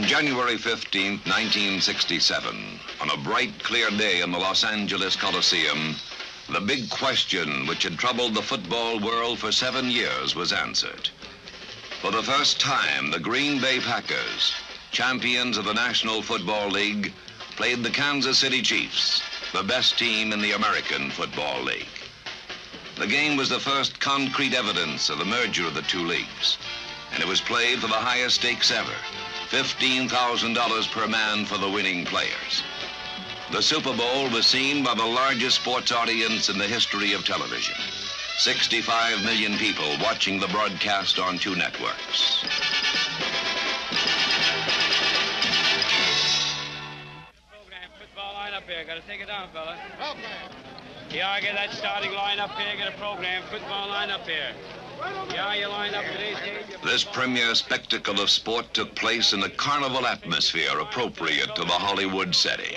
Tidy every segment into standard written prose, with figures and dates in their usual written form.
On January 15, 1967, on a bright, clear day in the Los Angeles Coliseum, the big question which had troubled the football world for 7 years was answered. For the first time, the Green Bay Packers, champions of the National Football League, played the Kansas City Chiefs, the best team in the American Football League. The game was the first concrete evidence of the merger of the two leagues, and it was played for the highest stakes ever, $15,000 per man for the winning players. The Super Bowl was seen by the largest sports audience in the history of television. 65 million people watching the broadcast on 2 networks. Program, football line up here. Got to take it down, fella. Okay. Yeah, get that starting line up here. Get a program, football line up here. Yeah, you line up today's game. This premier spectacle of sport took place in a carnival atmosphere appropriate to the Hollywood setting.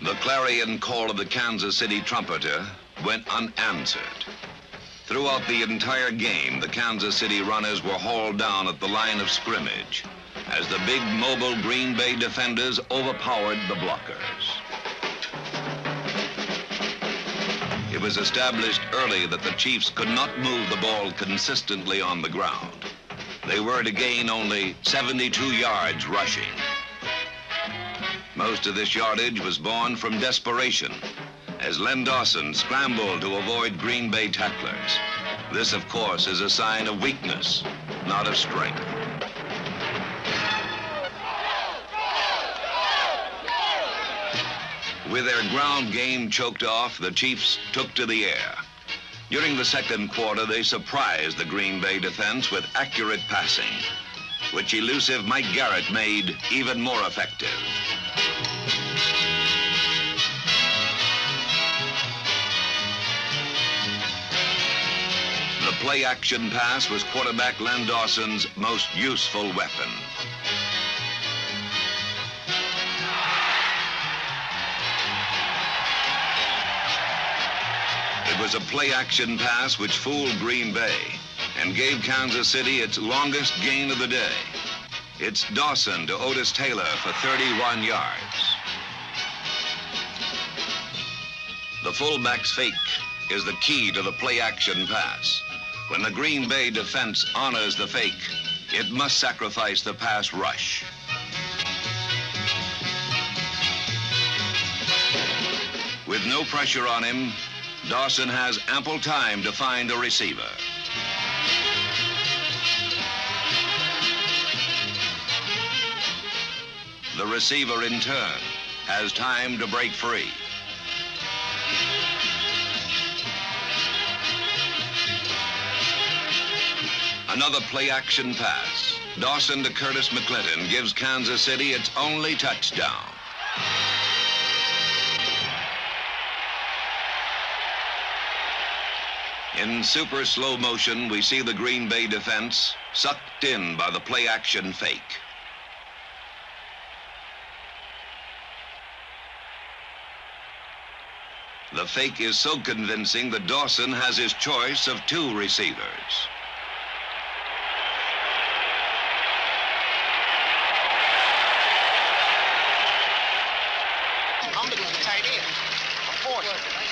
The clarion call of the Kansas City trumpeter went unanswered. Throughout the entire game, the Kansas City runners were hauled down at the line of scrimmage as the big mobile Green Bay defenders overpowered the blockers. It was established early that the Chiefs could not move the ball consistently on the ground. They were to gain only 72 yards rushing. Most of this yardage was born from desperation, as Len Dawson scrambled to avoid Green Bay tacklers. This, of course, is a sign of weakness, not of strength. With their ground game choked off, the Chiefs took to the air. During the second quarter, they surprised the Green Bay defense with accurate passing, which elusive Mike Garrett made even more effective. The play-action pass was quarterback Len Dawson's most useful weapon. It was a play-action pass which fooled Green Bay and gave Kansas City its longest gain of the day. It's Dawson to Otis Taylor for 31 yards. The fullback's fake is the key to the play-action pass. When the Green Bay defense honors the fake, it must sacrifice the pass rush. With no pressure on him, Dawson has ample time to find a receiver. The receiver, in turn, has time to break free. Another play-action pass. Dawson to Curtis McClinton gives Kansas City its only touchdown. In super slow motion, we see the Green Bay defense sucked in by the play-action fake. The fake is so convincing that Dawson has his choice of 2 receivers.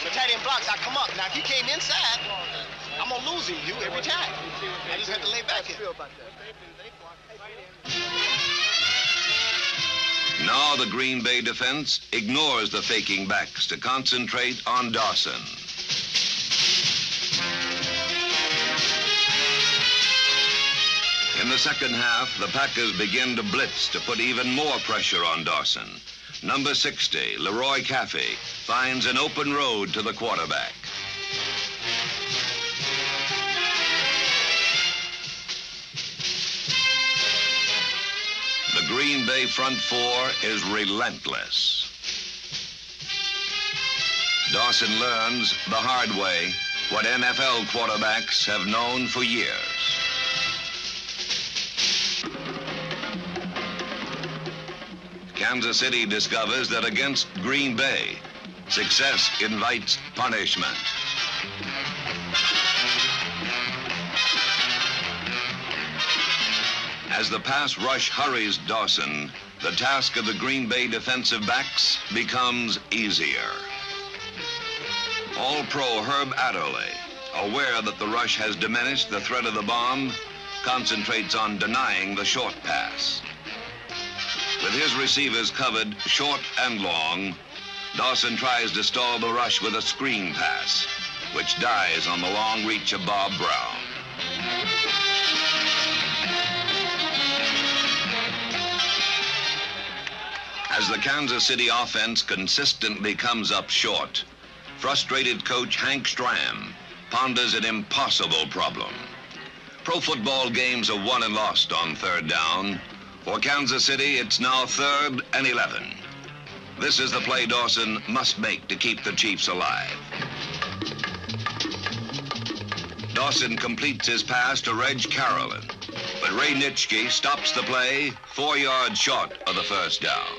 Battalion blocks, I come up. Now, if you came inside, I'm going to lose you every time. I just have to lay back here. Now the Green Bay defense ignores the faking backs to concentrate on Dawson. In the second half, the Packers begin to blitz to put even more pressure on Dawson. Number 60, Leroy Caffey, finds an open road to the quarterback. The Green Bay front four is relentless. Dawson learns the hard way what NFL quarterbacks have known for years. Kansas City discovers that against Green Bay, success invites punishment. As the pass rush hurries Dawson, the task of the Green Bay defensive backs becomes easier. All-Pro Herb Adderley, aware that the rush has diminished the threat of the bomb, concentrates on denying the short pass. With his receivers covered short and long, Dawson tries to stall the rush with a screen pass, which dies on the long reach of Bob Brown. As the Kansas City offense consistently comes up short, frustrated coach Hank Stram ponders an impossible problem. Pro football games are won and lost on third down. For Kansas City, it's now 3rd and 11. This is the play Dawson must make to keep the Chiefs alive. Dawson completes his pass to Reg Carolyn, but Ray Nitschke stops the play 4 yards short of the first down.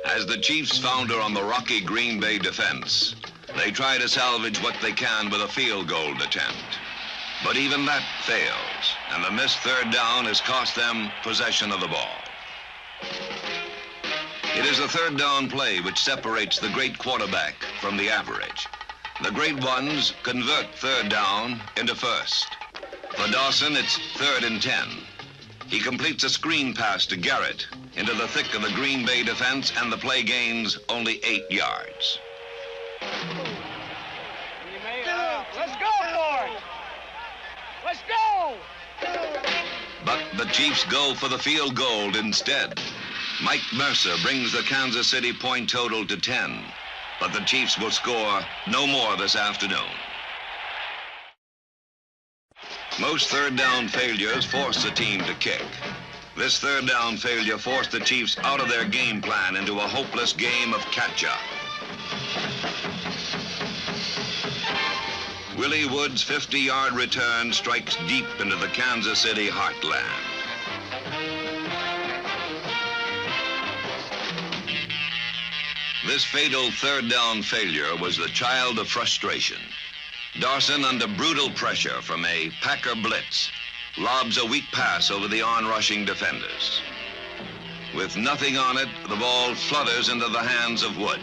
As the Chiefs founder on the rocky Green Bay defense, they try to salvage what they can with a field goal attempt. But even that fails, and the missed third down has cost them possession of the ball. It is the third down play which separates the great quarterback from the average. The great ones convert third down into first. For Dawson, it's 3rd and 10. He completes a screen pass to Garrett into the thick of the Green Bay defense, and the play gains only 8 yards. Let's go, Lord! Let's go! But the Chiefs go for the field goal instead. Mike Mercer brings the Kansas City point total to 10, but the Chiefs will score no more this afternoon. Most third down failures force the team to kick. This third down failure forced the Chiefs out of their game plan into a hopeless game of catch-up. Willie Wood's 50-yard return strikes deep into the Kansas City heartland. This fatal third down failure was the child of frustration. Dawson, under brutal pressure from a Packer blitz, lobs a weak pass over the on-rushing defenders. With nothing on it, the ball flutters into the hands of Wood.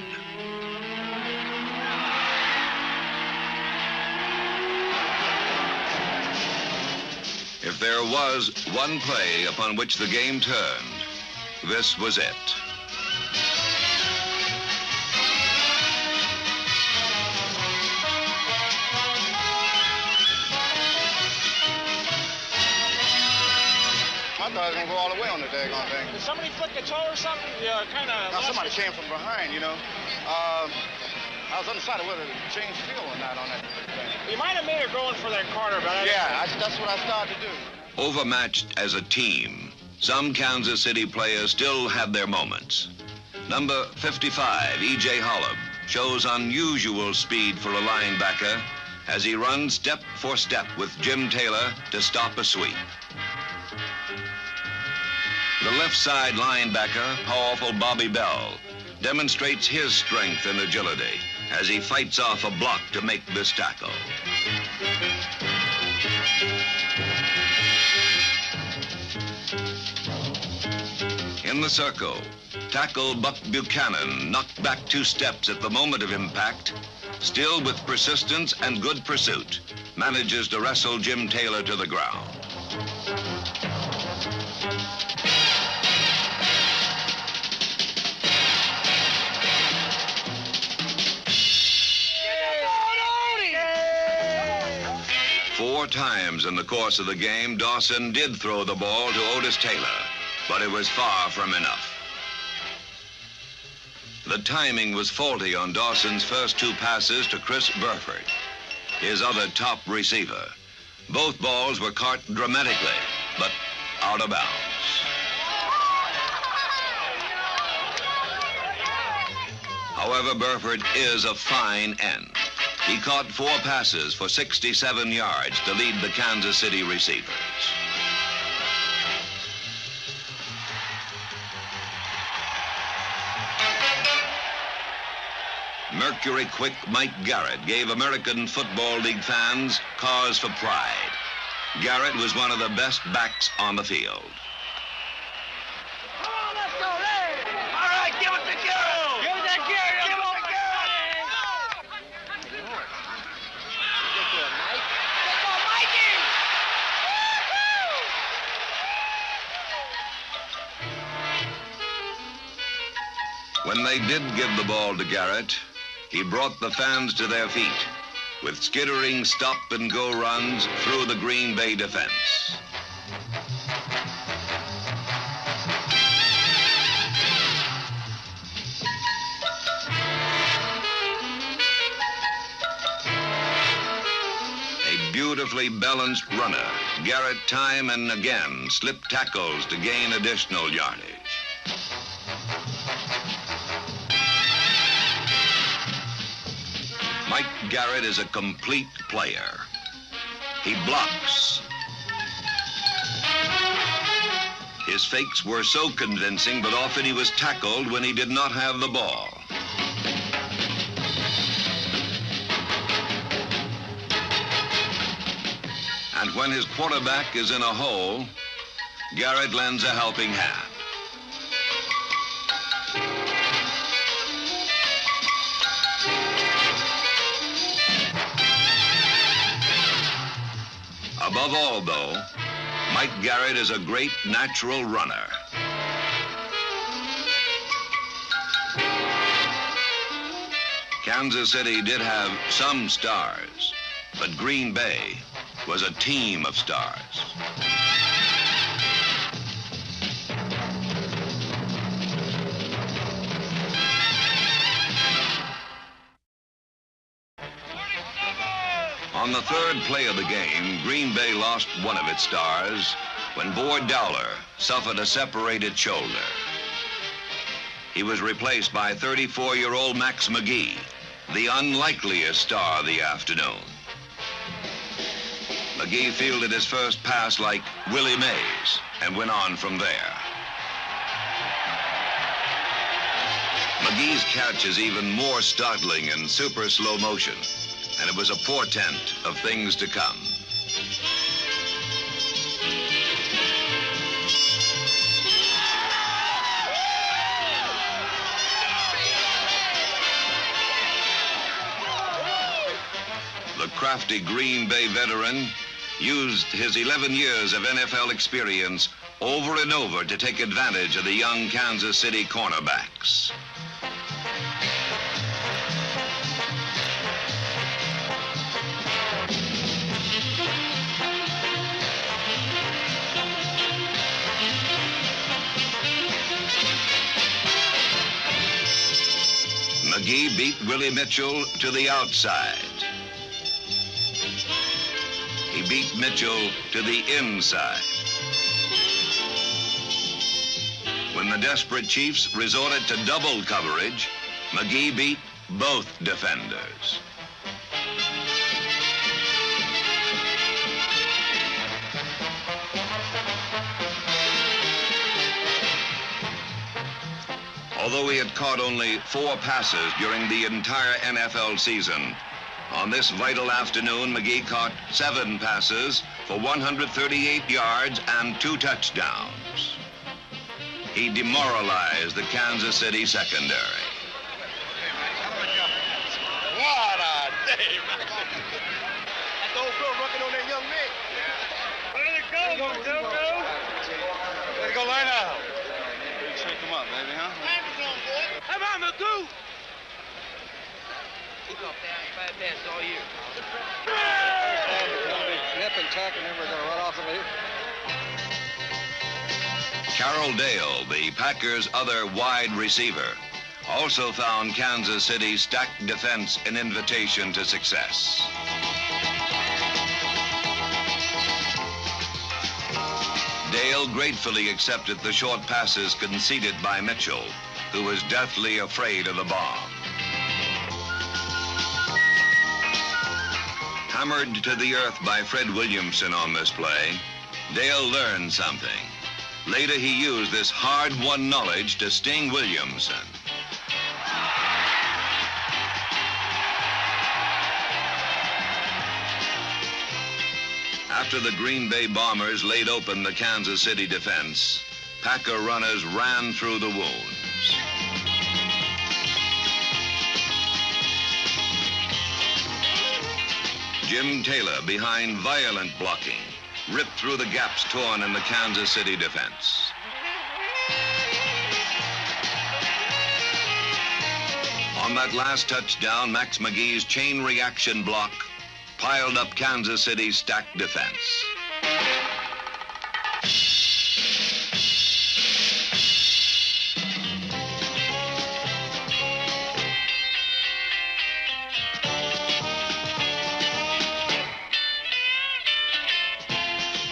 If there was one play upon which the game turned, this was it. I thought I was going to go all the way on the daggone thing. Did somebody flick a toe or something? Yeah, kind of. Now, somebody came from behind, you know. I was undecided whether to change field or not on that thing. You might have made it going for that corner, but that's what I started to do. Overmatched as a team, some Kansas City players still had their moments. Number 55, E.J. Holub, shows unusual speed for a linebacker as he runs step for step with Jim Taylor to stop a sweep. The left side linebacker, powerful Bobby Bell, demonstrates his strength and agility as he fights off a block to make this tackle. In the circle, tackle Buck Buchanan knocked back 2 steps at the moment of impact, still with persistence and good pursuit, manages to wrestle Jim Taylor to the ground. Four times in the course of the game, Dawson did throw the ball to Otis Taylor, but it was far from enough. The timing was faulty on Dawson's first 2 passes to Chris Burford, his other top receiver. Both balls were caught dramatically, but out of bounds. However, Burford is a fine end. He caught 4 passes for 67 yards to lead the Kansas City receivers. Mercury quick Mike Garrett gave American Football League fans cause for pride. Garrett was one of the best backs on the field. Come on, let's go, Ray! All right, give it to Garrett! Give it to Garrett! Give it to Garrett! Good deal, Mike. Let's go, Mikey! When they did give the ball to Garrett, he brought the fans to their feet with skittering stop-and-go runs through the Green Bay defense. A beautifully balanced runner, Garrett time and again slipped tackles to gain additional yardage. Mike Garrett is a complete player. He blocks. His fakes were so convincing, but often he was tackled when he did not have the ball. And when his quarterback is in a hole, Garrett lends a helping hand. Above all, though, Mike Garrett is a great natural runner. Kansas City did have some stars, but Green Bay was a team of stars. On the 3rd play of the game, Green Bay lost one of its stars when Boyd Dowler suffered a separated shoulder. He was replaced by 34-year-old Max McGee, the unlikeliest star of the afternoon. McGee fielded his first pass like Willie Mays and went on from there. McGee's catch is even more startling in super slow motion, and it was a portent of things to come. The crafty Green Bay veteran used his 11 years of NFL experience over and over to take advantage of the young Kansas City cornerbacks. McGee beat Willie Mitchell to the outside. He beat Mitchell to the inside. When the desperate Chiefs resorted to double coverage, McGee beat both defenders. Although he had caught only 4 passes during the entire NFL season, on this vital afternoon, McGee caught 7 passes for 138 yards and 2 touchdowns. he demoralized the Kansas City secondary. What a day, man. That old girl working on that young man. Let it go, Go. Let's go line out. Shake him up, baby, huh? Come on, Magoo. He's off there in 5 minutes all year. Nip and tuck, and then we're going to run off the lead. Carroll Dale, the Packers' other wide receiver, also found Kansas City's stacked defense an invitation to success. Dale gratefully accepted the short passes conceded by Mitchell, who was deathly afraid of the bomb. Hammered to the earth by Fred Williamson on this play, Dale learned something. Later, he used this hard-won knowledge to sting Williamson. After the Green Bay Bombers laid open the Kansas City defense, Packer runners ran through the wounds. Jim Taylor, behind violent blocking, ripped through the gaps torn in the Kansas City defense. On that last touchdown, Max McGee's chain reaction block piled up Kansas City's stacked defense.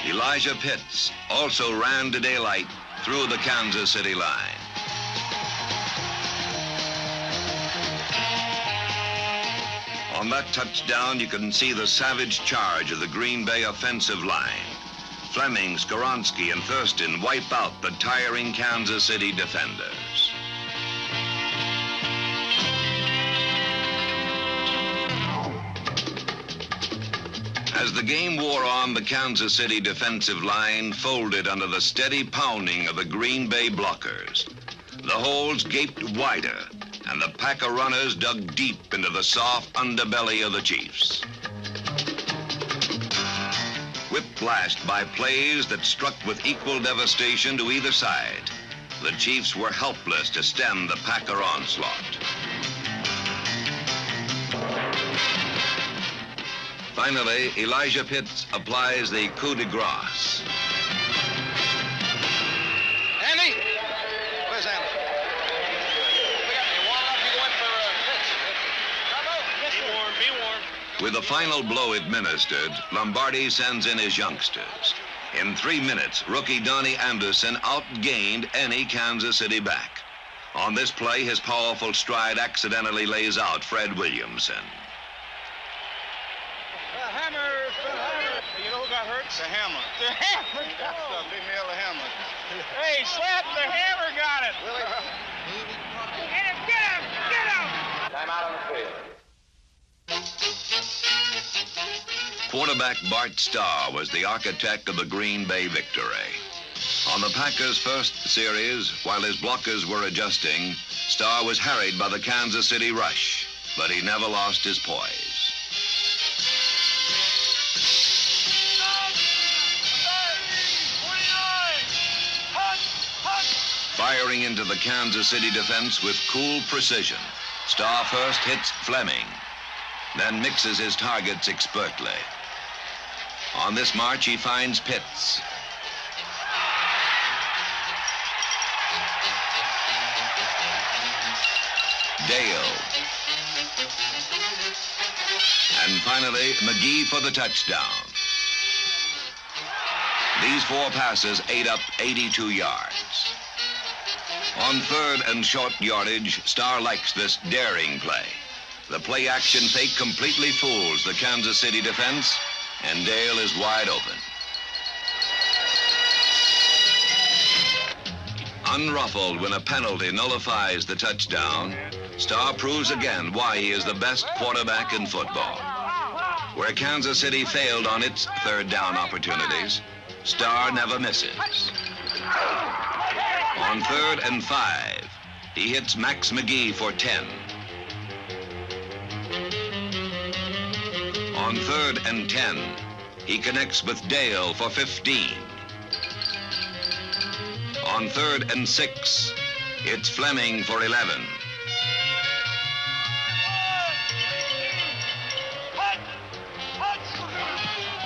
Elijah Pitts also ran to daylight through the Kansas City line. On that touchdown, you can see the savage charge of the Green Bay offensive line. Fleming, Skoronski, and Thurston wipe out the tiring Kansas City defenders. As the game wore on, the Kansas City defensive line folded under the steady pounding of the Green Bay blockers. The holes gaped wider, and the Packer runners dug deep into the soft underbelly of the Chiefs. Whiplashed by plays that struck with equal devastation to either side, the Chiefs were helpless to stem the Packer onslaught. Finally, Elijah Pitts applies the coup de grace. Andy? Where's Andy? Be warm. With the final blow administered, Lombardi sends in his youngsters. In 3 minutes, rookie Donnie Anderson outgained any Kansas City back. On this play, his powerful stride accidentally lays out Fred Williamson. You know who got hurt? The hammer. The hammer. They nailed the hammer. Hey, Slap, the hammer got it. Really? Get him, get him, get him. Time out on the field. Quarterback Bart Starr was the architect of the Green Bay victory. On the Packers' first series, while his blockers were adjusting, Starr was harried by the Kansas City rush, but he never lost his poise. Firing into the Kansas City defense with cool precision, Starr first hits Fleming, then mixes his targets expertly. On this march, he finds Pitts. Dale. And finally, McGee for the touchdown. These 4 passes ate up 82 yards. On third and short yardage, Starr likes this daring play. The play-action fake completely fools the Kansas City defense, and Dale is wide open. Unruffled when a penalty nullifies the touchdown, Starr proves again why he is the best quarterback in football. Where Kansas City failed on its third down opportunities, Starr never misses. On 3rd and 5, he hits Max McGee for 10. On 3rd and 10, he connects with Dale for 15. On 3rd and 6, it's Fleming for 11.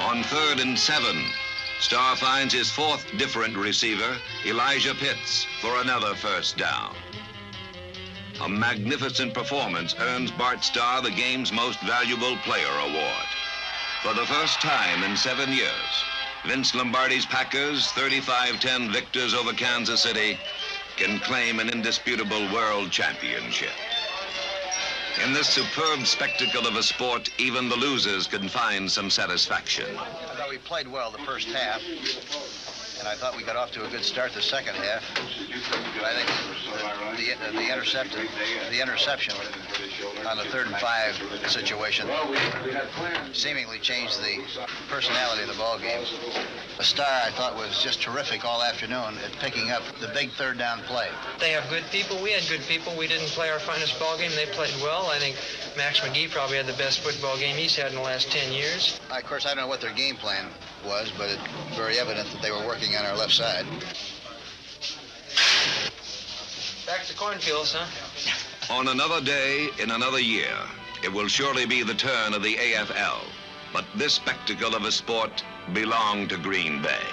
On 3rd and 7, Starr finds his 4th different receiver, Elijah Pitts, for another first down. A magnificent performance earns Bart Starr the game's Most Valuable Player award. For the first time in 7 years, Vince Lombardi's Packers, 35-10 victors over Kansas City, can claim an indisputable world championship. In this superb spectacle of a sport, even the losers can find some satisfaction. I thought we played well the first half, and I thought we got off to a good start the second half. But I think the interception on the 3rd and 5 situation seemingly changed the personality of the ball game. Starr, I thought, was just terrific all afternoon at picking up the big 3rd down play. They have good people. We had good people. We didn't play our finest ball game. They played well. I think Max McGee probably had the best football game he's had in the last 10 years. Of course, I don't know what their game plan was, but it's very evident that they were working on our left side. Back to cornfields, huh? On another day, in another year, it will surely be the turn of the AFL. But this spectacle of a sport belonged to Green Bay.